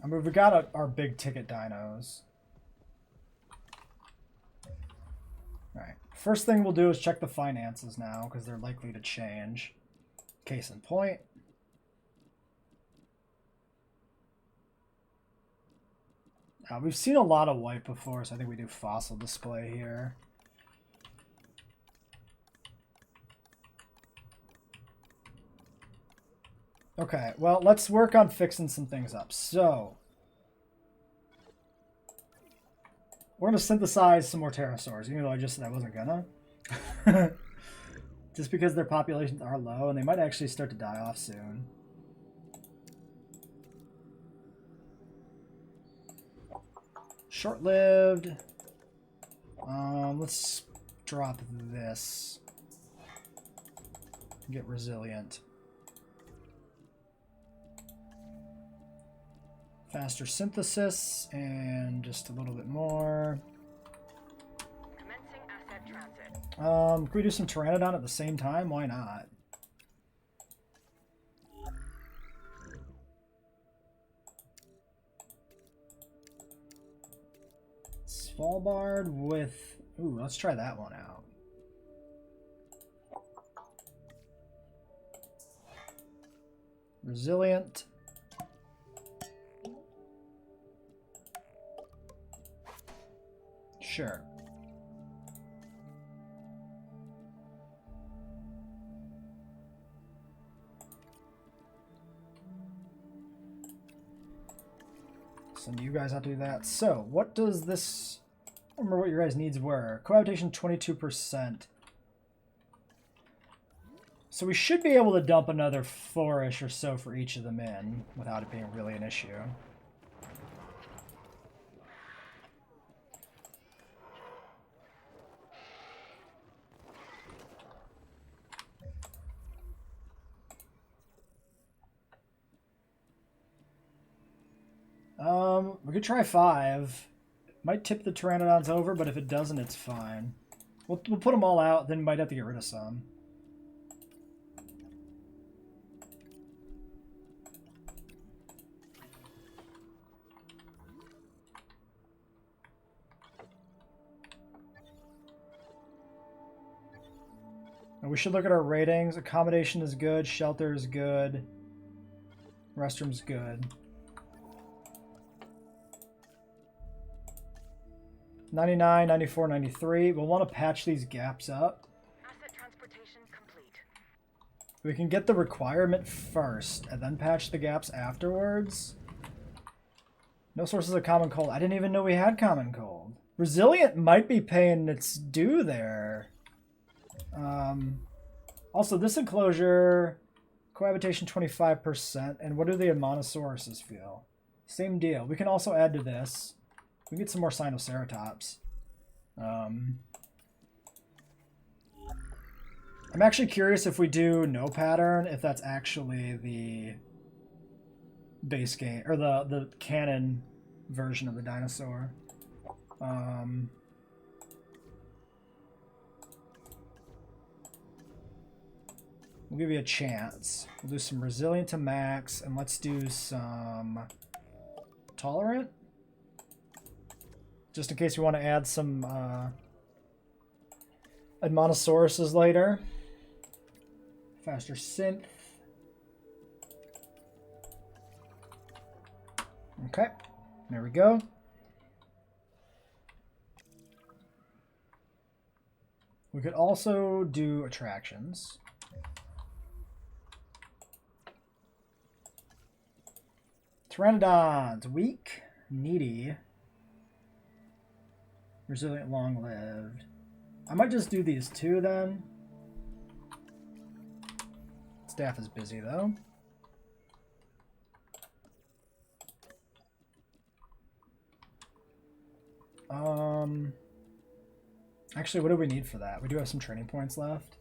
I mean, we got our big ticket dinos. Alright, first thing we'll do is check the finances now, because they're likely to change. Case in point. We've seen a lot of white before, so I think we do fossil display here. Okay, well, let's work on fixing some things up. So, we're going to synthesize some more pterosaurs, even though I just said I wasn't gonna. Just because their populations are low, and they might actually start to die off soon. Short-lived. Let's drop this. Get resilient. Faster synthesis, and just a little bit more. Commencing asset transit. Can we do some Pteranodon at the same time? Why not? Svalbard with... Ooh, let's try that one out. Resilient. Sure. Send you guys out to do that. So, what does this... I don't remember what your guys' needs were. Cohabitation 22%. So we should be able to dump another 4-ish or so for each of them in without it being really an issue. We could try 5. Might tip the Pteranodons over, but if it doesn't, it's fine. We'll put them all out, then might have to get rid of some. And we should look at our ratings. Accommodation is good. Shelter is good. Restroom's good. 99, 94, 93. We'll want to patch these gaps up. Asset transportation complete. We can get the requirement first and then patch the gaps afterwards. No sources of common cold. I didn't even know we had common cold. Resilient might be paying its due there. Also, this enclosure, cohabitation 25%. And what do the Monosauruses feel? Same deal. We can also add to this. We can get some more Sinoceratops. I'm actually curious if we do no pattern, if that's actually the base game, or the canon version of the dinosaur. We'll give you a chance. We'll do some resilient to max, and let's do some tolerant. Just in case we want to add some Admonosauruses later. Faster synth. Okay, there we go. We could also do attractions. Pteranodons, weak, needy, resilient, long-lived. I might just do these two then. Staff is busy though. Actually, what do we need for that? We do have some training points left.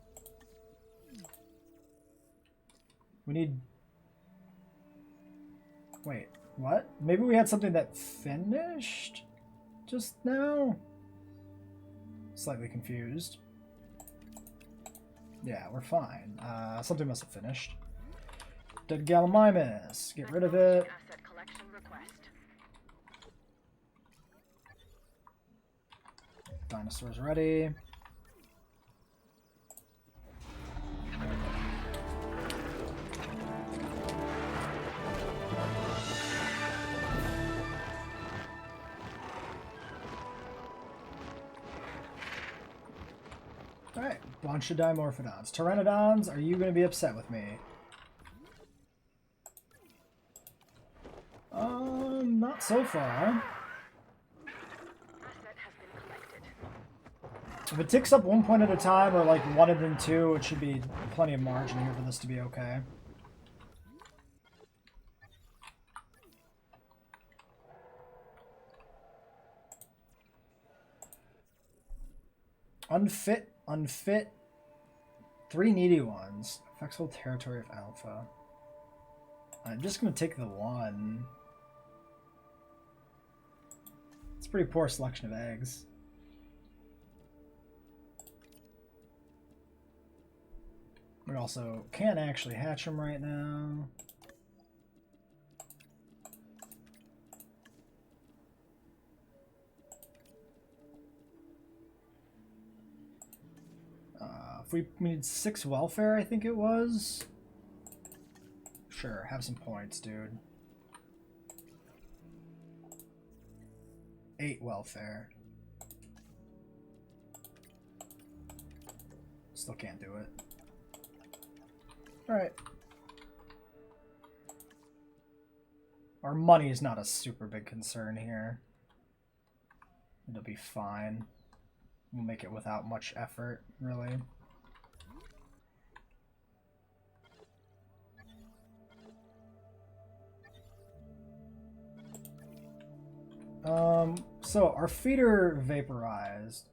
We need... Wait, what? Maybe we had something that finished just now? Slightly confused. Yeah, we're fine. Something must have finished. Dead Gallimimus. Get rid of it. Asset collection request. Dinosaurs ready. Alright, bunch of Dimorphodons. Pteranodons, are you going to be upset with me? Not so far. Asset has been collected. If it ticks up 1 point at a time, or like 1 and then 2, it should be plenty of margin here for this to be okay. Unfit, unfit. 3 needy ones. Affects whole territory of Alpha. I'm just going to take the 1. It's a pretty poor selection of eggs. We also can't actually hatch them right now. If we need 6 welfare, I think it was. Sure, have some points, dude. 8 welfare. Still can't do it. Alright. Our money is not a super big concern here. It'll be fine. We'll make it without much effort, really. So our feeder vaporized.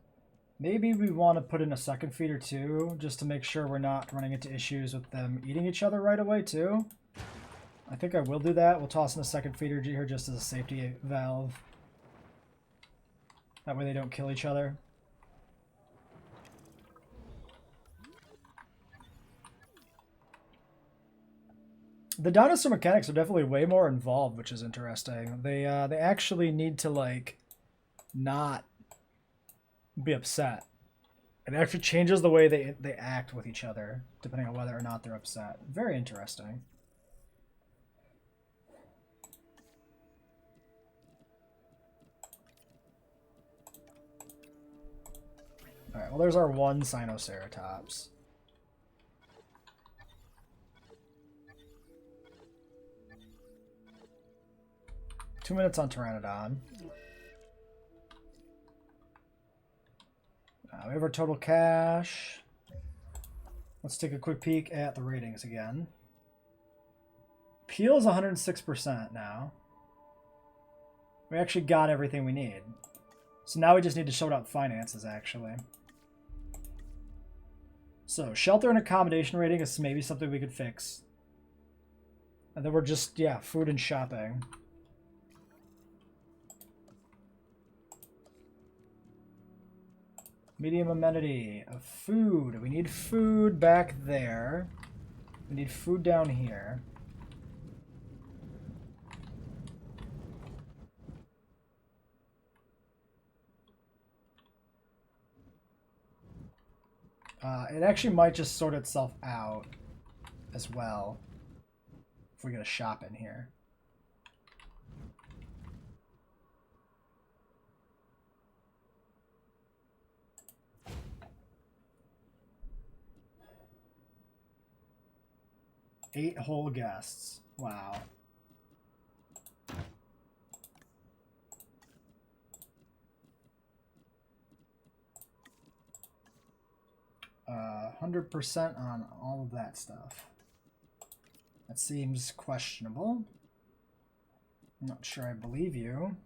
Maybe we want to put in a second feeder too, just to make sure we're not running into issues with them eating each other right away too. I think I will do that. We'll toss in a second feeder here just as a safety valve. That way they don't kill each other. The dinosaur mechanics are definitely way more involved, which is interesting. They actually need to like not be upset. It actually changes the way they act with each other, depending on whether or not they're upset. Very interesting. Alright, well there's our one Sinoceratops. Two minutes on Pteranodon. We have our total cash. Let's take a quick peek at the ratings again. Peel is 106% now. We actually got everything we need. So now we just need to sort out finances, actually. So, shelter and accommodation rating is maybe something we could fix. And then we're just, yeah, food and shopping. Medium amenity of food. We need food back there. We need food down here. It actually might just sort itself out as well if we get a shop in here. Eight whole guests. Wow. Uh, 100% on all of that stuff. That seems questionable. I'm not sure I believe you.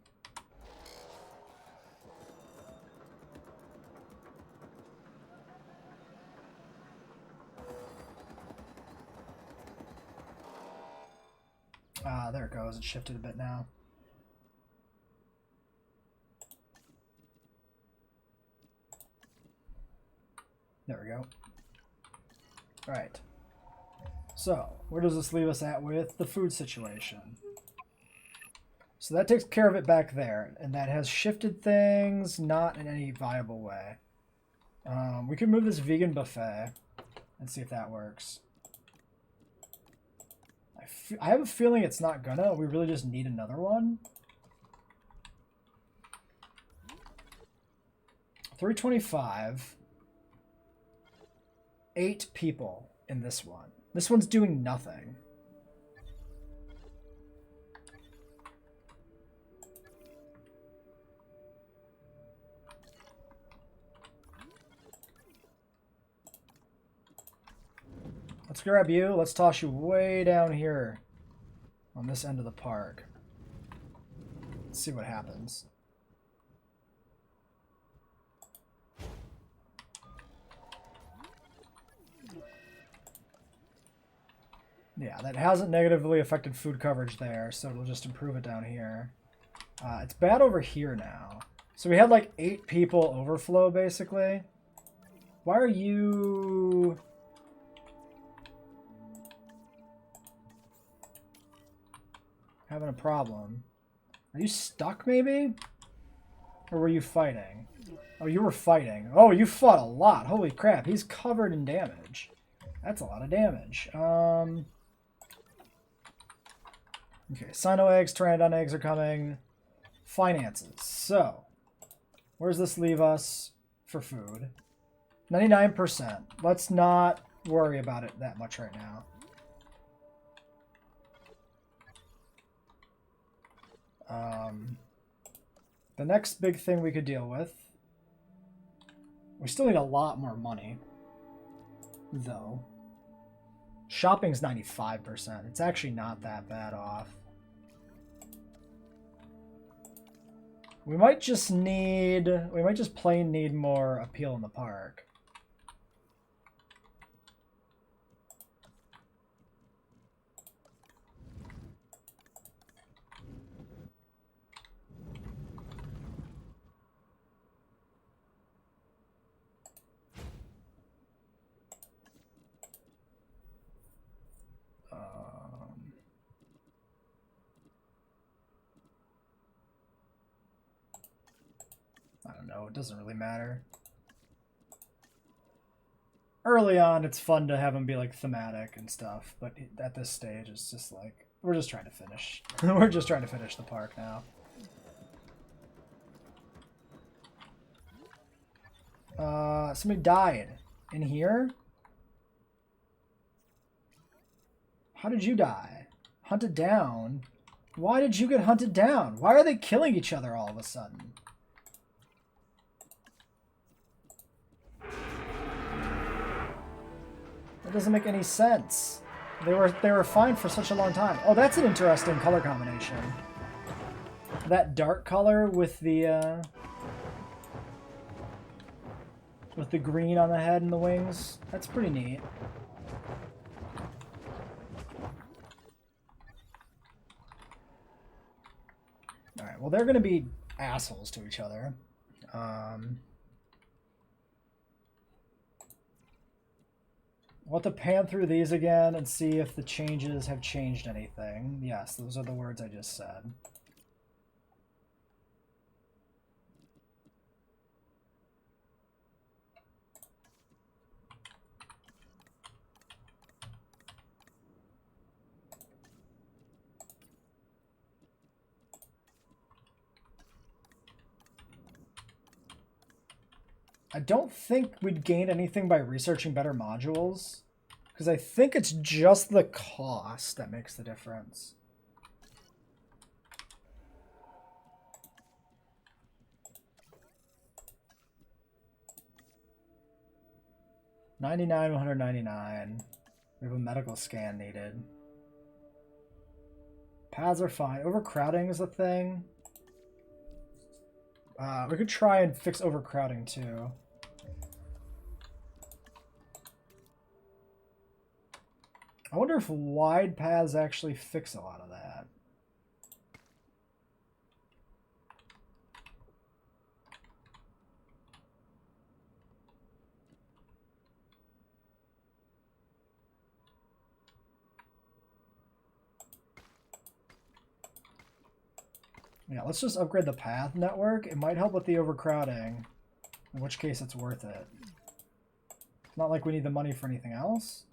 Ah, there it goes. It shifted a bit now. There we go. All right. So, where does this leave us at with the food situation? So that takes care of it back there, and that has shifted things not in any viable way. We could move this vegan buffet and see if that works. I have a feeling it's not gonna. We really just need another one. 325. 8 people in this one. This one's doing nothing. Let's grab you. Let's toss you way down here on this end of the park. Let's see what happens. Yeah, that hasn't negatively affected food coverage there, so it'll just improve it down here. It's bad over here now. So we had like 8 people overflow, basically. Why are you... having a problem? Are you stuck, maybe? Or were you fighting? Oh, you were fighting. Oh, you fought a lot. Holy crap, he's covered in damage. That's a lot of damage. Okay, Sino eggs, Pteranodon eggs are coming. Finances. So, where does this leave us for food? 99%. Let's not worry about it that much right now. The next big thing we could deal with, we still need a lot more money, though. Shopping's 95%. It's actually not that bad off. We might just plain need more appeal in the park. I don't know, it doesn't really matter. Early on, it's fun to have them be like thematic and stuff, but at this stage, it's just like, we're just trying to finish. We're just trying to finish the park now. Somebody died. In here? How did you die? Hunted down? Why did you get hunted down? Why are they killing each other all of a sudden? That doesn't make any sense. They were fine for such a long time. Oh, that's an interesting color combination. That dark color with the green on the head and the wings. That's pretty neat. Alright, well they're gonna be assholes to each other. I'll have to pan through these again and see if the changes have changed anything. Yes, those are the words I just said. I don't think we'd gain anything by researching better modules, because I think it's just the cost that makes the difference. $99, $199. We have a medical scan needed. Paths are fine. Overcrowding is a thing. We could try and fix overcrowding too. I wonder if wide paths actually fix a lot of that. Yeah, let's just upgrade the path network. It might help with the overcrowding, in which case it's worth it. It's not like we need the money for anything else.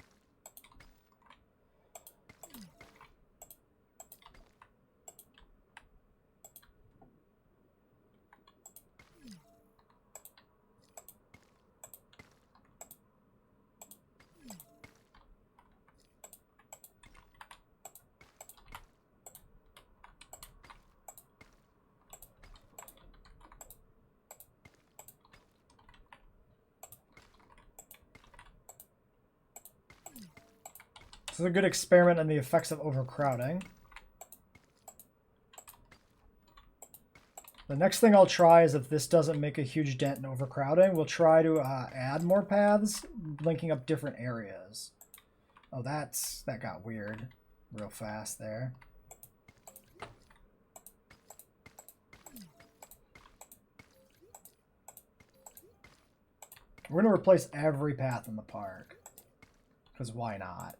This is a good experiment in the effects of overcrowding. The next thing I'll try is if this doesn't make a huge dent in overcrowding, we'll try to add more paths, linking up different areas. Oh, that got weird real fast there. We're going to replace every path in the park, because why not?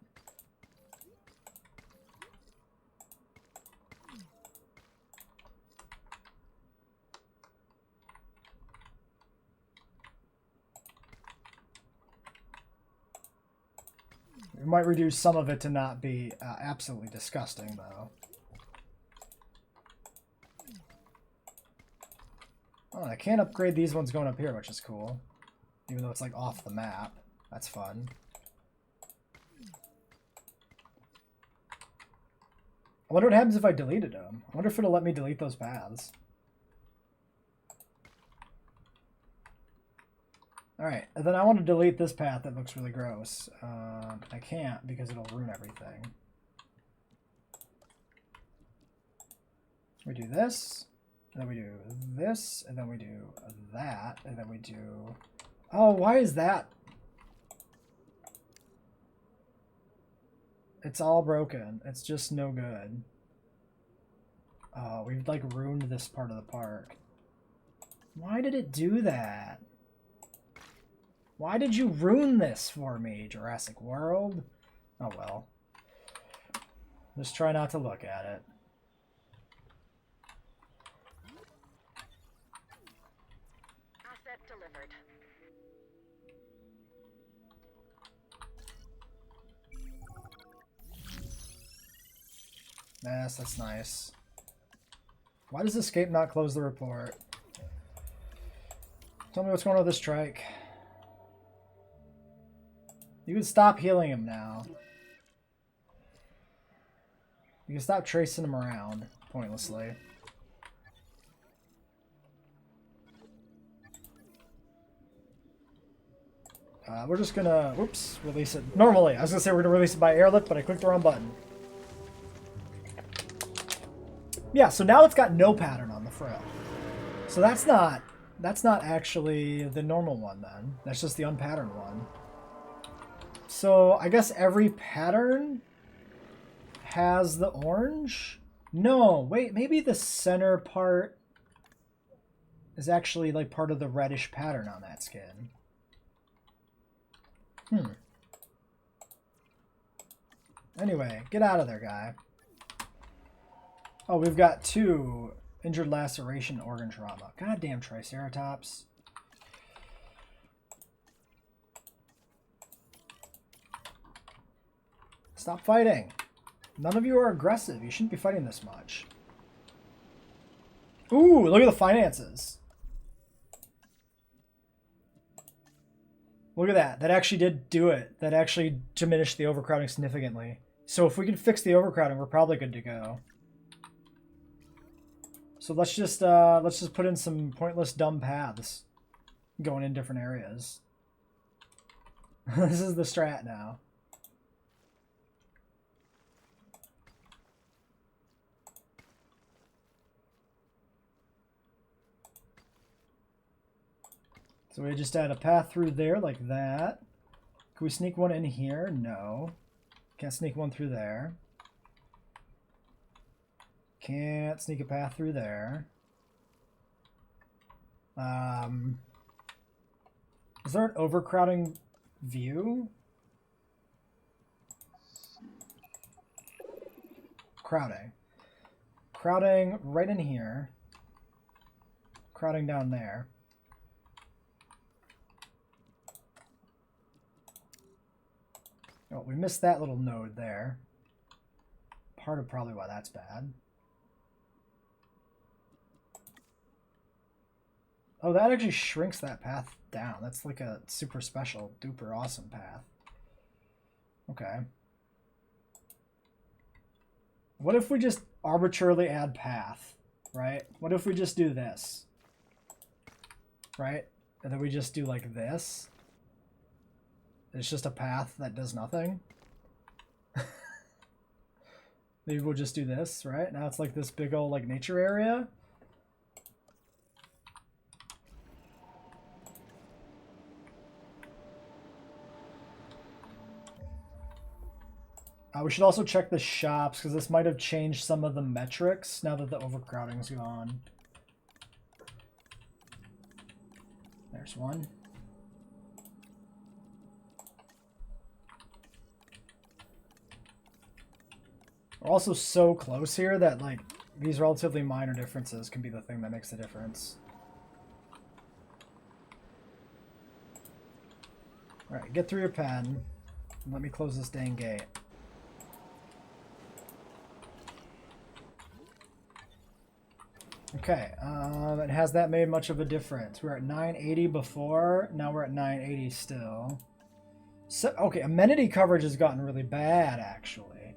We might reduce some of it to not be absolutely disgusting, though. Oh, I can't upgrade these ones going up here, which is cool. Even though it's like off the map. That's fun. I wonder what happens if I deleted them. I wonder if it'll let me delete those paths. Alright, and then I want to delete this path that looks really gross. I can't because it'll ruin everything. We do this, and then we do this, and then we do that, and then we do... Oh, why is that? It's all broken. It's just no good. Oh, we've like ruined this part of the park. Why did it do that? Why did you ruin this for me, Jurassic World? Oh well. Just try not to look at it. Asset delivered. Yes, that's nice. Why does escape not close the report? Tell me what's going on with this trike. You can stop healing him now. You can stop tracing him around pointlessly. We're just gonna, whoops, release it. Normally, I was gonna say we're gonna release it by airlift, but I clicked the wrong button. Yeah, so now it's got no pattern on the frill. So that's not actually the normal one then. That's just the unpatterned one. So I guess every pattern has the orange? No, wait, maybe the center part is actually like part of the reddish pattern on that skin. Anyway, get out of there, guy. Oh, we've got 2 injured laceration organ trauma. Goddamn Triceratops. Stop fighting. None of you are aggressive. You shouldn't be fighting this much. Ooh, look at the finances. Look at that. That actually did do it. That actually diminished the overcrowding significantly. So if we can fix the overcrowding, we're probably good to go. So let's just put in some pointless dumb paths going in different areas. This is the strat now. So we just add a path through there like that. Can we sneak one in here? No. Can't sneak one through there. Can't sneak a path through there. Is there an overcrowding view? Crowding. Crowding right in here. Crowding down there. Oh, we missed that little node there. Part of probably why that's bad. Oh, that actually shrinks that path down. That's like a super special, duper awesome path. Okay. What if we just arbitrarily add path, right? What if we just do this? Right? And then we just do like this? It's just a path that does nothing. Maybe we'll just do this, right? Now it's like this big old like nature area. We should also check the shops because this might have changed some of the metrics now that the overcrowding's gone. There's one. We're also so close here that like these relatively minor differences can be the thing that makes the difference. Alright, get through your pen. And let me close this dang gate. Okay, and has that made much of a difference? We were at 980 before, now we're at 980 still. So, okay, amenity coverage has gotten really bad, actually.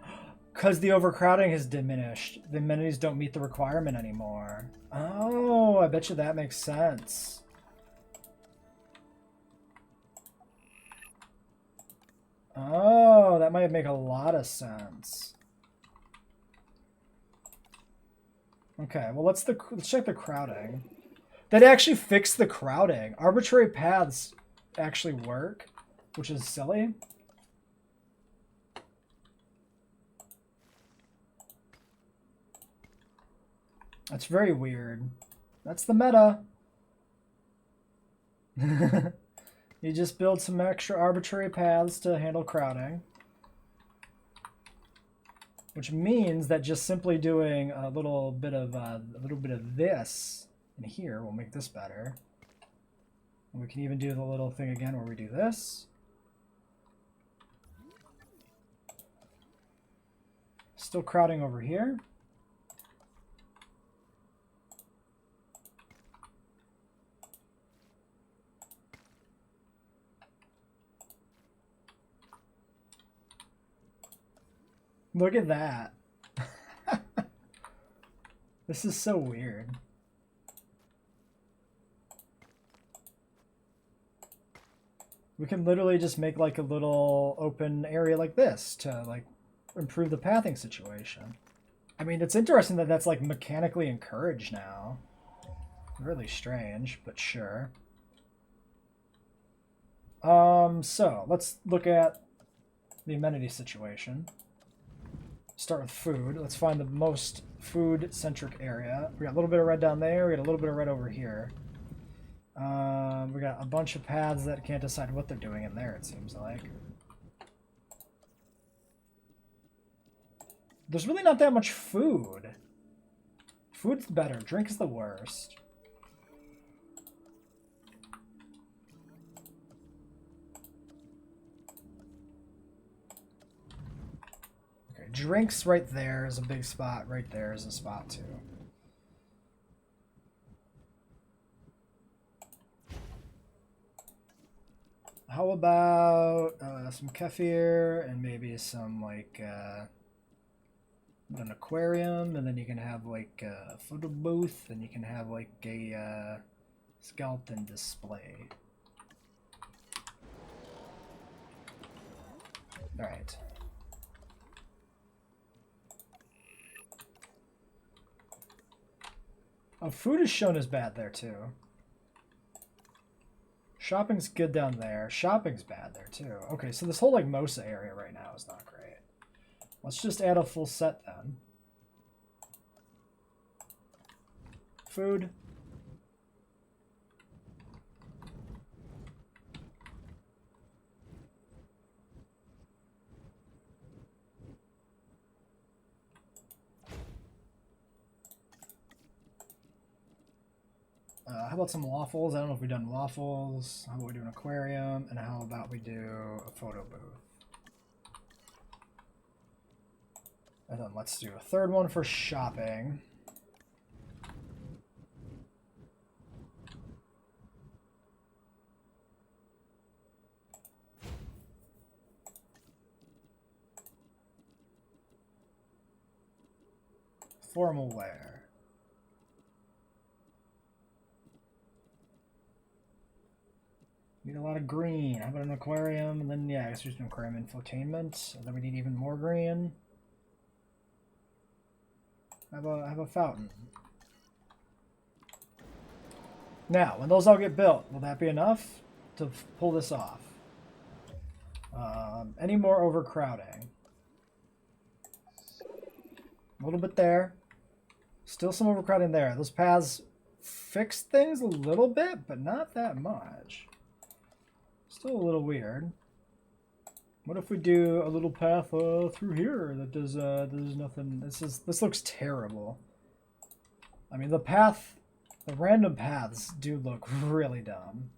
Because the overcrowding has diminished. The amenities don't meet the requirement anymore. Oh, I bet you that makes sense. Oh, that might make a lot of sense. Okay, well let's check the crowding. That actually fixed the crowding. Arbitrary paths actually work, which is silly. That's very weird. That's the meta. You just build some extra arbitrary paths to handle crowding. Which means that just simply doing a little bit of this in here will make this better. And we can even do the little thing again where we do this. Still crowding over here. Look at that. This is so weird. We can literally just make like a little open area like this to like improve the pathing situation. I mean, it's interesting that that's like mechanically encouraged now. Really strange, but sure. So let's look at the amenity situation. Start with food. Let's find the most food-centric area. We got a little bit of red down there. We got a little bit of red over here. We got a bunch of paths that can't decide what they're doing in there, it seems like. There's really not that much food. Food's better. Drink is the worst. Okay, drinks right there is a big spot. Right there is a spot too. How about some kefir and maybe some like an aquarium, and then you can have like a photo booth, and you can have like a skeleton display. All right. Oh, food is shown as bad there too. Shopping's good down there. Shopping's bad there too. Okay, so this whole like Mosa area right now is not great. Let's just add a full set then. Food. How about some waffles? I don't know if we've done waffles. How about we do an aquarium? And how about we do a photo booth? And then let's do a third one for shopping. Formal wear. Need a lot of green. How about an aquarium? And then, yeah, I guess there's an aquarium infotainment. And then we need even more green. Have a fountain. Now, when those all get built, will that be enough to pull this off? Any more overcrowding? A little bit there. Still some overcrowding there. Those paths fixed things a little bit, but not that much. Still a little weird. What if we do a little path through here that does nothing? This looks terrible. I mean, the random paths do look really dumb.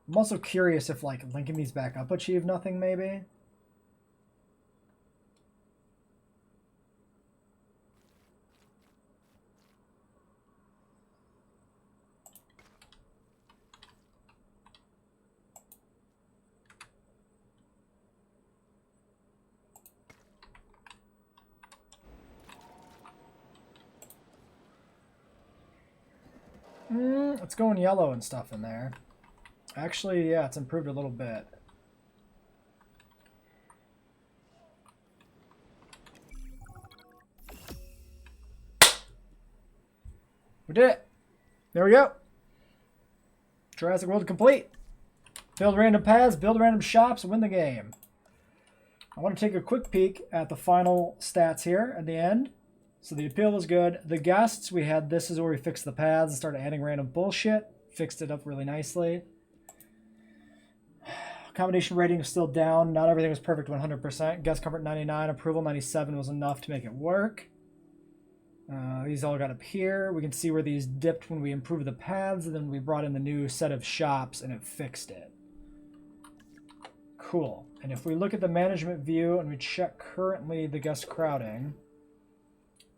I'm also curious if like linking these back up achieve nothing, maybe. It's going yellow and stuff in there. Actually, yeah, it's improved a little bit. We did it. There we go. Jurassic World complete. Build random paths, build random shops, win the game. I want to take a quick peek at the final stats here at the end. So the appeal was good. The guests, we had, this is where we fixed the paths and started adding random bullshit. Fixed it up really nicely. Accommodation rating is still down. Not everything was perfect 100%. Guest comfort 99, approval 97 was enough to make it work. These all got up here. We can see where these dipped when we improved the paths, and then we brought in the new set of shops and it fixed it. Cool. And if we look at the management view and we check currently the guest crowding,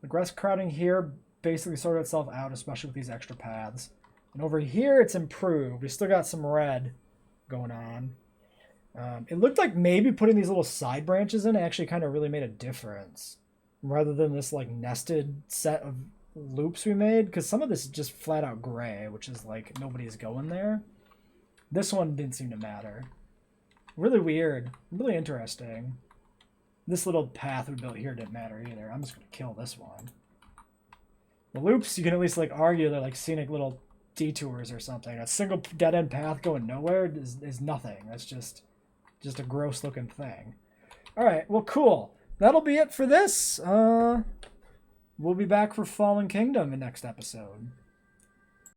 the guest crowding here basically sorted itself out, especially with these extra paths. And over here, it's improved. We still got some red going on. It looked like maybe putting these little side branches in actually kind of really made a difference, rather than this like nested set of loops we made, because some of this is just flat out gray, which is like nobody's going there. This one didn't seem to matter. Really weird. Really interesting. This little path we built here didn't matter either. I'm just going to kill this one. The loops, you can at least like argue they're like scenic little detours or something. A single dead-end path going nowhere is nothing. That's just a gross looking thing. Alright, well cool. That'll be it for this. We'll be back for Fallen Kingdom in next episode.